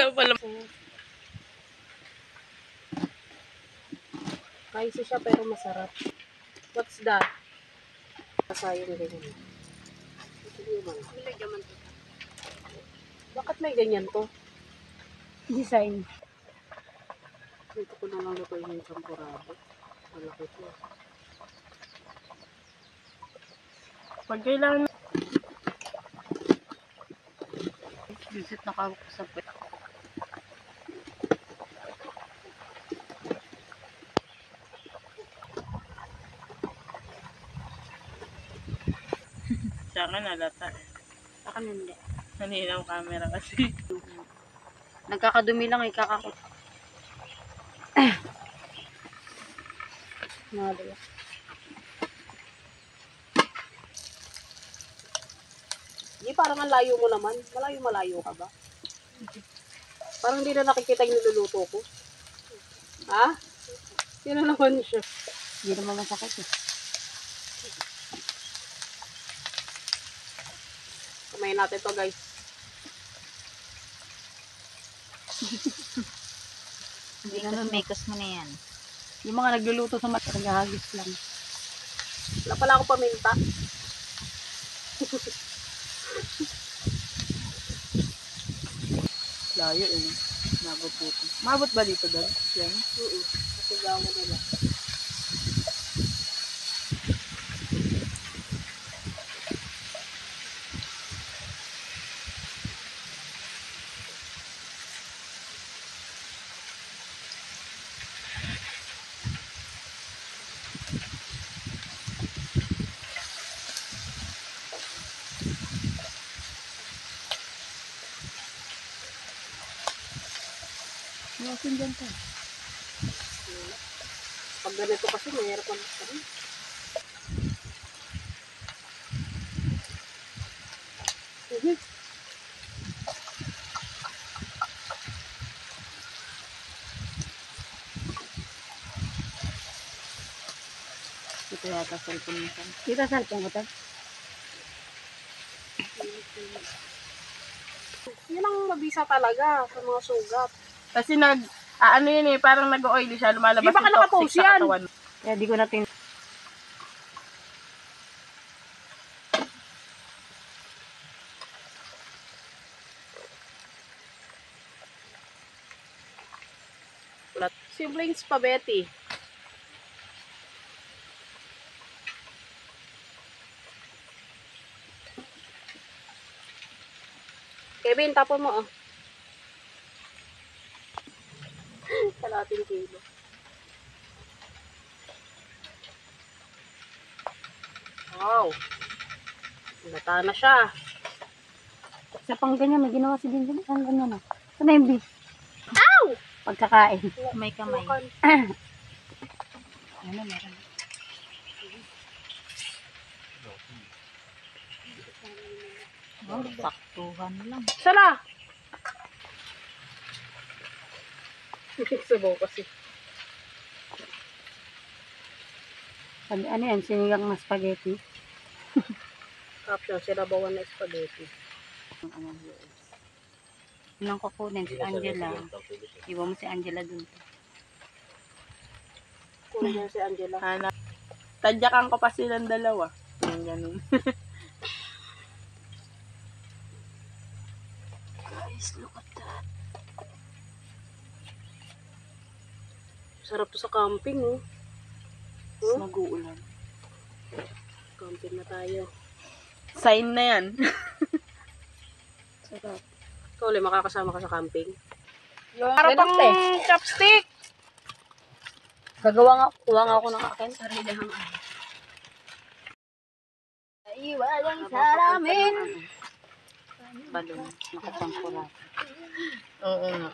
Wala pala. Spicy siya pero masarap. What's that? Sayang ganyan. Bakit may ganyan to? Design. Dito ko na lang lutuin yung champurado. Malaki to. Pag kailangan Visit na kawak sa pwet. sa akin nalata. Akan hindi. Nanina ang camera kasi. Nagkakadumi lang ay kakakot. Nadala. Di parang ang layo mo naman. Malayo ka ba? Parang hindi na nakikita yung niluluto ko. Ha? Yun na naman siya. Hindi naman masakit eh. Kumain natin to guys. Hindi naman makers mo na yan. Yung mga nagluluto sa mata, naghahagis lang. Wala pala ako paminta. Layo eh. Mabot dito. Mabot ba dito doon? Yan. Kasi gawa nila. Iwasin dyan to. Pag ganito kasi mahirap ang rin. Ito yata cellphone mo saan. Dito cellphone mo to. Yan ang mabisa talaga sa mga sugat. Kasi ano yun eh, parang nag-oily siya, lumalabas Di ba ka yung toxic nakapost sa yan? katawan. Kaya di ko natin. Simpleng spaghetti. Kevin, tapon mo oh. Kalating kilo. Wow. Lata na siya. Sa pang ganyan, may ginawa si Dindan. Ang ganyan na. Ito na yung beef. Ow! Pagkakain. May kamay. Ano meron? Oh, saktuhan lang. Sala! Sabaw kasi. Ano yan? Sinigang na spaghetti. Caption, sinabawan na spaghetti. Ilang kukunin si Angela. Iba mo si Angela dun. Kunin niya si Angela. Hanap. Tadyakan ko pa silang dalawa. Yung ganun. Guys, look at that. Sarap to sa camping, oh. Mag-uulan. Camping na tayo. Sign na yan. Sarap. Ikaw ulit, makakasama ka sa camping. Para pang chopstick. Kuha nga ako ng akin. Sarili hang Iwalang salamin. Balon. Nakasampura. Oo nga.